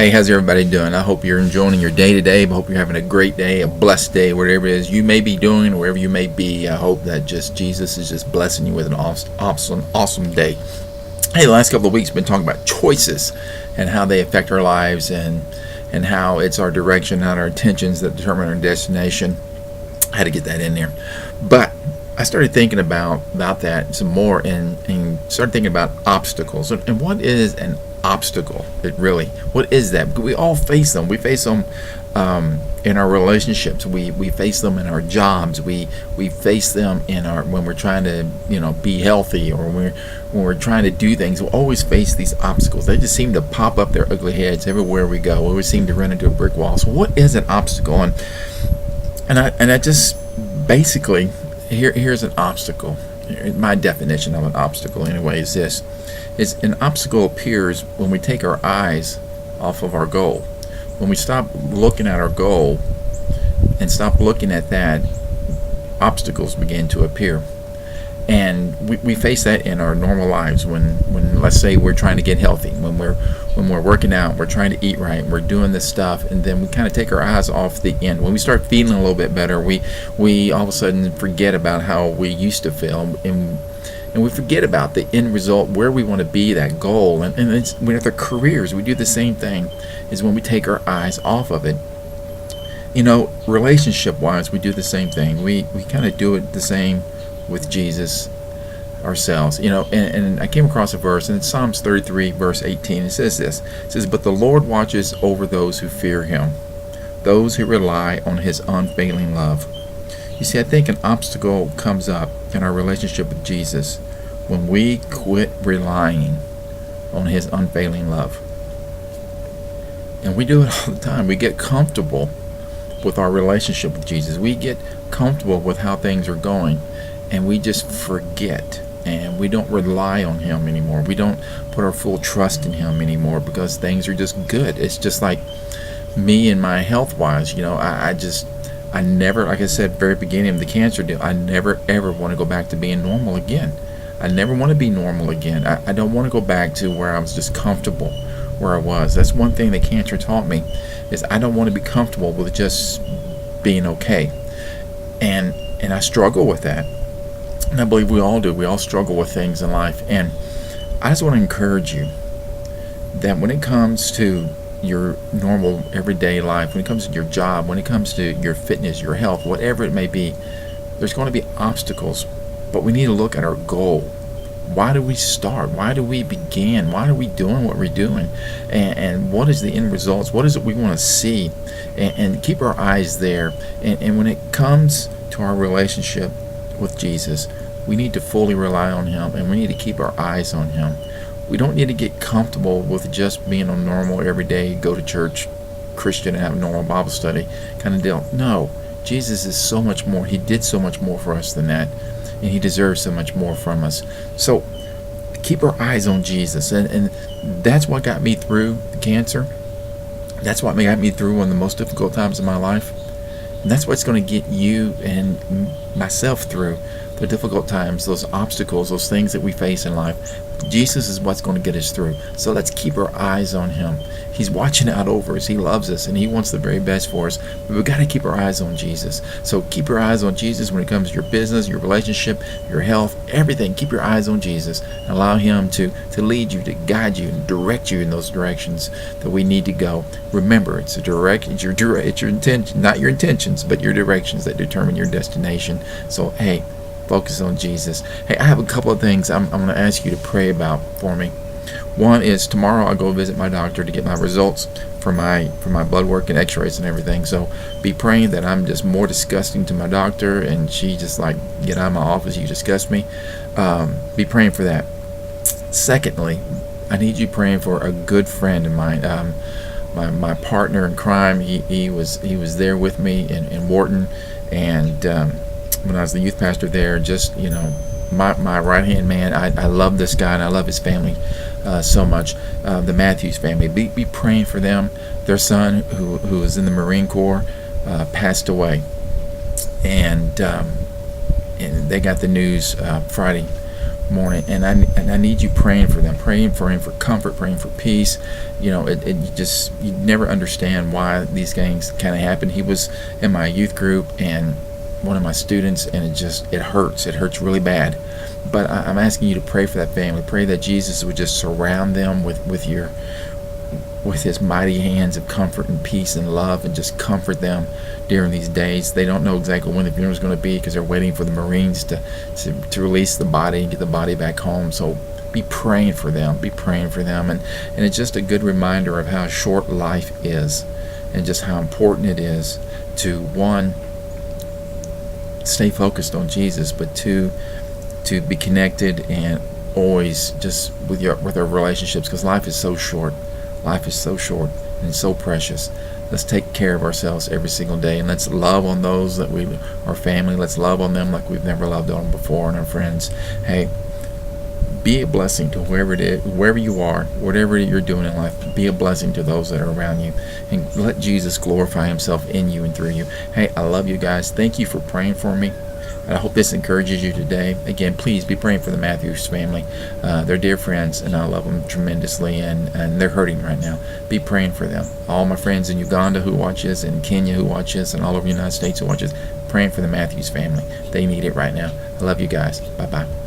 Hey, how's everybody doing? I hope you're enjoying your day today. I hope you're having a great day, a blessed day, whatever it is you may be doing, wherever you may be. I hope that just Jesus is just blessing you with an awesome day. Hey, the last couple of weeks we've been talking about choices and how they affect our lives and how it's our direction, not our intentions that determine our destination. I had to get that in there. But I started thinking about that some more and started thinking about obstacles. And what is an obstacle? What is that? Because we all face them. We face them in our relationships. We face them in our jobs. We face them in our when we're trying to be healthy, or when we're trying to do things. We always face these obstacles. They just seem to pop up their ugly heads everywhere we go. We always seem to run into a brick wall. So what is an obstacle? And I just basically here's an obstacle. My definition of an obstacle anyway is this. Is an obstacle appears when we take our eyes off of our goal. When we stop looking at our goal and stop looking at that, obstacles begin to appear. And we face that in our normal lives when let's say we're trying to get healthy, when we're working out, we're trying to eat right, we're doing this stuff, and then we kind of take our eyes off the end. When we start feeling a little bit better, we all of a sudden forget about how we used to feel, and we forget about the end result, where we want to be, that goal. And it's, with our careers, we do the same thing, is when we take our eyes off of it. Relationship-wise, we do the same thing. We kind of do it the same with Jesus ourselves. And I came across a verse, and it's Psalms 33, verse 18. It says this. It says, "But the Lord watches over those who fear him, those who rely on his unfailing love." You see, I think an obstacle comes up in our relationship with Jesus when we quit relying on his unfailing love. And we do it all the time. We get comfortable with our relationship with Jesus. We get comfortable with how things are going, and we just forget, and we don't rely on him anymore. We don't put our full trust in him anymore because things are just good. It's just like me and my health-wise. I never, like I said at the very beginning of the cancer deal, I never ever want to go back to being normal again. I never want to be normal again. I don't want to go back to where I was just comfortable where I was. That's one thing that cancer taught me, is I don't want to be comfortable with just being okay. And I struggle with that. And I believe we all do. We all struggle with things in life. And I just want to encourage you that when it comes to your normal everyday life, when it comes to your job, when it comes to your fitness, your health, whatever it may be, there's going to be obstacles, but we need to look at our goal. Why do we start? Why do we begin? Why are we doing what we're doing? And what is the end results? What is it we want to see? And keep our eyes there. And when it comes to our relationship with Jesus, we need to fully rely on him, and we need to keep our eyes on him. We don't need to get comfortable with just being a normal, everyday, go to church Christian and have a normal Bible study kind of deal. No, Jesus is so much more. He did so much more for us than that, and he deserves so much more from us. So keep our eyes on Jesus, and that's what got me through the cancer. That's what got me through one of the most difficult times in my life. And that's what's going to get you and myself through the difficult times, those obstacles, those things that we face in life. Jesus is what's going to get us through. So let's keep our eyes on him. He's watching out over us. He loves us, and he wants the very best for us. But we've got to keep our eyes on Jesus. So keep your eyes on Jesus when it comes to your business, your relationship, your health, everything. Keep your eyes on Jesus and allow him to lead you, to guide you, and direct you in those directions that we need to go. Remember, it's your intention, not your intentions, but your directions that determine your destination. So hey, focus on Jesus. Hey, I have a couple of things I'm going to ask you to pray about for me. One is tomorrow I'll go visit my doctor to get my results for my blood work and x-rays and everything. So be praying that I'm just more disgusting to my doctor, and she just like, get out of my office, you disgust me. Be praying for that. Secondly, I need you praying for a good friend of mine, my partner in crime. He was there with me in Wharton, and when I was the youth pastor there, just my right hand man. I love this guy, and I love his family so much. The Matthews family. Be praying for them. Their son, who was in the Marine Corps, passed away, and they got the news Friday morning, and I need you praying for them, praying for him for comfort, praying for peace. You know, you never understand why these things kind of happen. He was in my youth group and one of my students, and it hurts really bad. But I'm asking you to pray for that family. Pray that Jesus would just surround them with his mighty hands of comfort and peace and love, and just comfort them during these days. They don't know exactly when the funeral is going to be, because they're waiting for the Marines to release the body and get the body back home. So be praying for them. Be praying for them. And it's just a good reminder of how short life is, and just how important it is to, one, stay focused on Jesus, but two, to be connected and always just with our relationships, because life is so short. Life is so short and it's so precious. Let's take care of ourselves every single day, and let's love on those that our family. Let's love on them like we've never loved on them before, and our friends. Hey, be a blessing to whoever it is, wherever you are, whatever you're doing in life. Be a blessing to those that are around you, and let Jesus glorify himself in you and through you. Hey, I love you guys. Thank you for praying for me. I hope this encourages you today. Again, please be praying for the Matthews family. They're dear friends, and I love them tremendously, and they're hurting right now. Be praying for them. All my friends in Uganda who watch this, in Kenya who watch this, and all over the United States who watch this, praying for the Matthews family. They need it right now. I love you guys. Bye-bye.